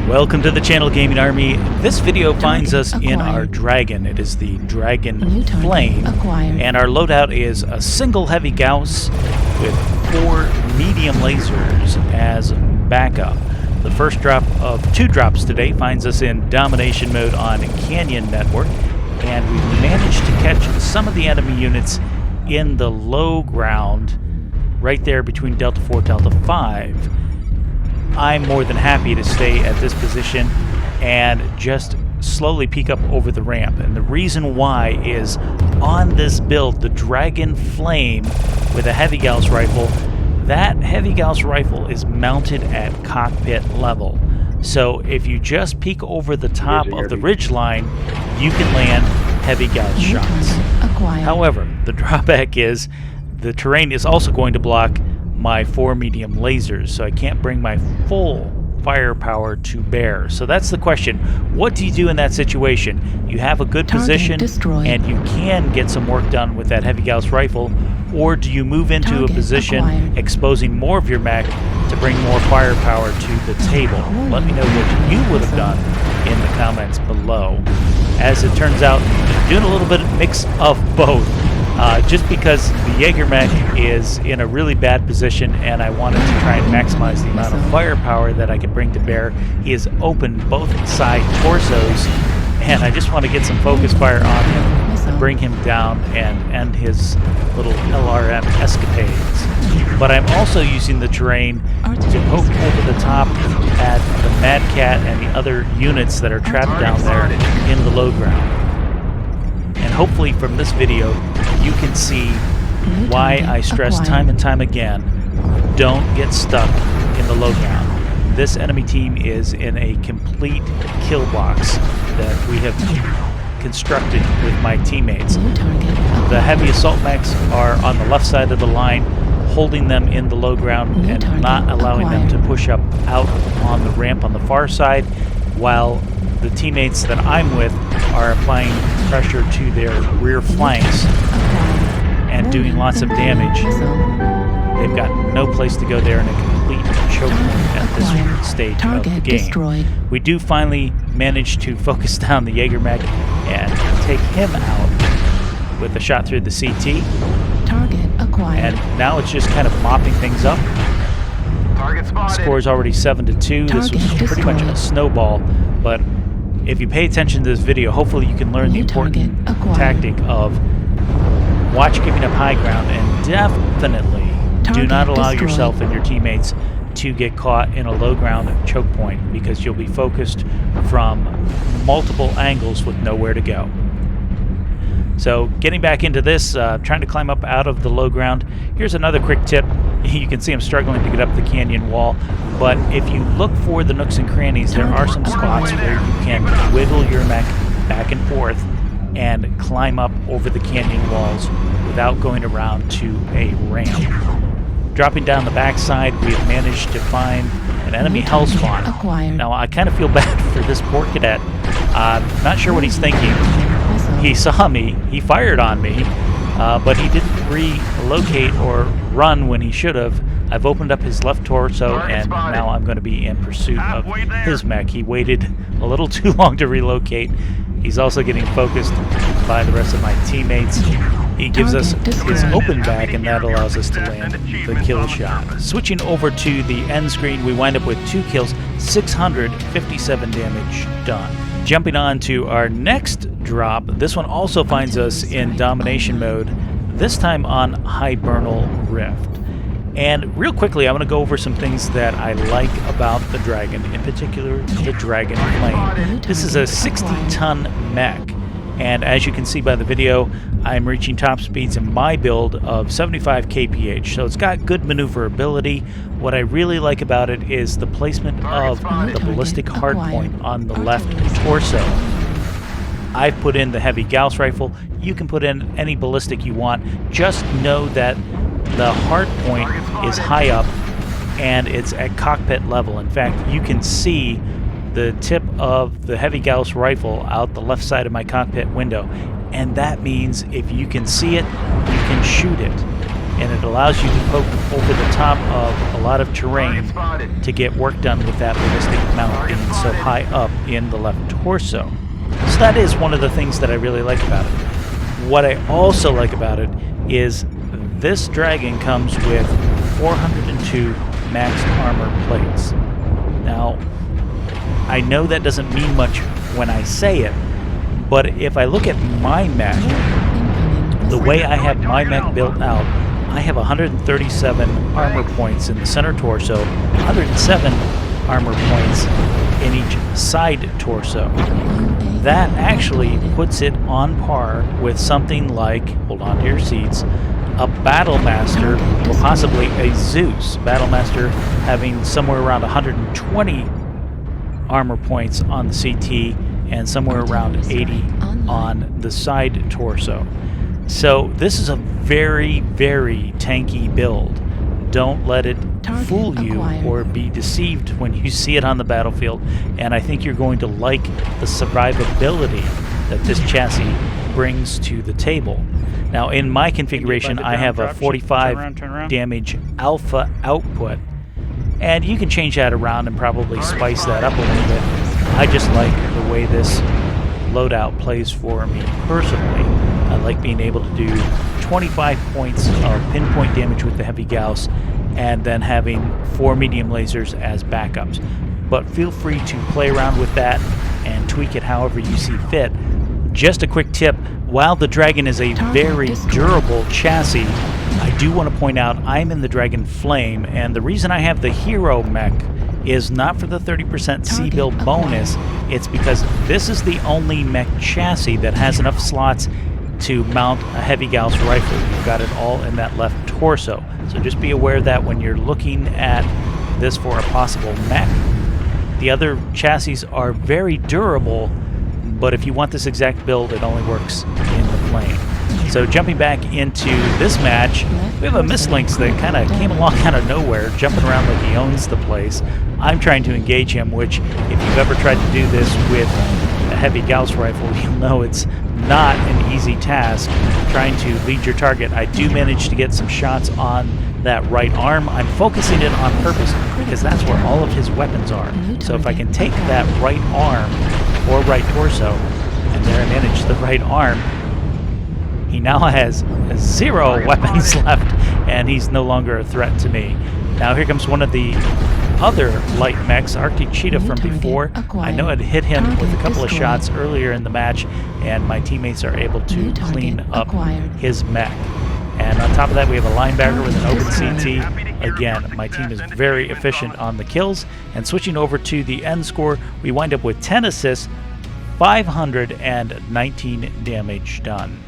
Welcome to the channel, Gaming Army. This video finds us in our Dragon. It is the Dragon Flame, and our loadout is a single heavy Gauss with 4 medium lasers as backup. The first drop of 2 drops today finds us in domination mode on Canyon Network, and we've managed to catch some of the enemy units in the low ground right there between Delta 4 and Delta 5. I'm more than happy to stay at this position and just slowly peek up over the ramp. And the reason why is on this build, the Dragon Flame with a heavy Gauss rifle, that heavy Gauss rifle is mounted at cockpit level. So if you just peek over the top of the ridgeline, you can land heavy Gauss shots. However, the drawback is the terrain is also going to block my 4 medium lasers, so I can't bring my full firepower to bear. So that's the question. What do you do in that situation? You have a good position and you can get some work done with that heavy Gauss rifle, or do you move into a position exposing more of your mech to bring more firepower to the table? Let me know what you would have done in the comments below. As it turns out, doing a little bit of mix of both. Just because the Jaeger mech is in a really bad position and I wanted to try and maximize the amount of firepower that I could bring to bear. He has opened both side torsos and I just want to get some focus fire on him and bring him down and end his little LRM escapades. But I'm also using the terrain to poke over the top at the Mad Cat and the other units that are trapped down there in the low ground. And hopefully from this video, you can see why I stress time and time again, don't get stuck in the low ground. This enemy team is in a complete kill box that we have constructed with my teammates. The heavy assault mechs are on the left side of the line, holding them in the low ground and not allowing them to push up out on the ramp on the far side, while the teammates that I'm with are applying pressure to their rear flanks and doing lots of damage. They've got no place to go there in a complete choke point at this stage of the game. We do finally manage to focus down the Jaeger mech and take him out with a shot through the CT. And now it's just kind of mopping things up. Score is already 7-2. This was pretty much a snowball, but if you pay attention to this video, hopefully you can learn the important tactic of watch giving up high ground, and definitely do not allow yourself and your teammates to get caught in a low ground choke point, because you'll be focused from multiple angles with nowhere to go. So getting back into this, trying to climb up out of the low ground. Here's another quick tip. You can see I'm struggling to get up the canyon wall, but if you look for the nooks and crannies, there are some spots where you can wiggle your mech back and forth and climb up over the canyon walls without going around to a ramp. Dropping down the backside, we have managed to find an enemy hell spawn. Now, I kind of feel bad for this poor cadet. Not sure what he's thinking. He saw me, he fired on me, but he didn't relocate or run when he should have. I've opened up his left torso, and now I'm going to be in pursuit of his mech. He waited a little too long to relocate. He's also getting focused by the rest of my teammates. He gives us his open back, and that allows us to land the kill shot. Switching over to the end screen, we wind up with 2 kills, 657 damage done. Jumping on to our next drop, this one also finds us in domination mode, this time on Hibernal Rift. And real quickly, I want to go over some things that I like about the Dragon, in particular the Dragon Flame. This is a 60-ton mech, and as you can see by the video, I'm reaching top speeds in my build of 75 kph, so it's got good maneuverability. What I really like about it is the placement of the ballistic hardpoint on the left torso. I've put in the heavy Gauss rifle. You can put in any ballistic you want. Just know that the hardpoint is high up and it's at cockpit level. In fact, you can see the tip of the heavy Gauss rifle out the left side of my cockpit window, and that means if you can see it, you can shoot it, and it allows you to poke over the top of a lot of terrain to get work done with that ballistic mount being so high up in the left torso. So that is one of the things that I really like about it. What I also like about it is this dragon comes with 402 max armor plates. Now, I know that doesn't mean much when I say it, but if I look at my mech, the way I have my mech built out, I have 137 armor points in the center torso, 107 armor points in each side torso. That actually puts it on par with something like, hold on to your seats, a Battlemaster or possibly a Zeus. Battlemaster having somewhere around 120 armor points on the CT and somewhere around 80 on the side torso. So this is a very, very tanky build. Don't let it fool you or be deceived when you see it on the battlefield, and I think you're going to like the survivability that this chassis brings to the table. Now in my configuration I have a 45 damage alpha output, and you can change that around and probably spice that up a little bit. I just like the way this loadout plays for me personally. I like being able to do 25 points of pinpoint damage with the heavy Gauss and then having 4 medium lasers as backups. But feel free to play around with that and tweak it however you see fit. Just a quick tip, while the Dragon is a very durable chassis, I do want to point out I'm in the Dragon Flame, and the reason I have the Hero mech is not for the 30% C-build bonus, it's because this is the only mech chassis that has enough slots to mount a heavy Gauss rifle. You've got it all in that left torso. So just be aware of that when you're looking at this for a possible mech. The other chassis are very durable, but if you want this exact build, it only works in the Flame. So jumping back into this match, we have a Mislinks that kind of came along out of nowhere, jumping around like he owns the place. I'm trying to engage him, which if you've ever tried to do this with a heavy Gauss rifle, you'll know it's not an easy task trying to lead your target. I do manage to get some shots on that right arm. I'm focusing it on purpose because that's where all of his weapons are. So if I can take that right arm or right torso, and there I manage the right arm, he now has 0 weapons left, and he's no longer a threat to me. Now here comes one of the other light mechs, Arctic Cheetah from before. I know I'd hit him with a couple of shots earlier in the match, and my teammates are able to clean up his mech. And on top of that, we have a linebacker with an open CT. Again, my team is very efficient on the kills. And switching over to the end score, we wind up with 10 assists, 519 damage done.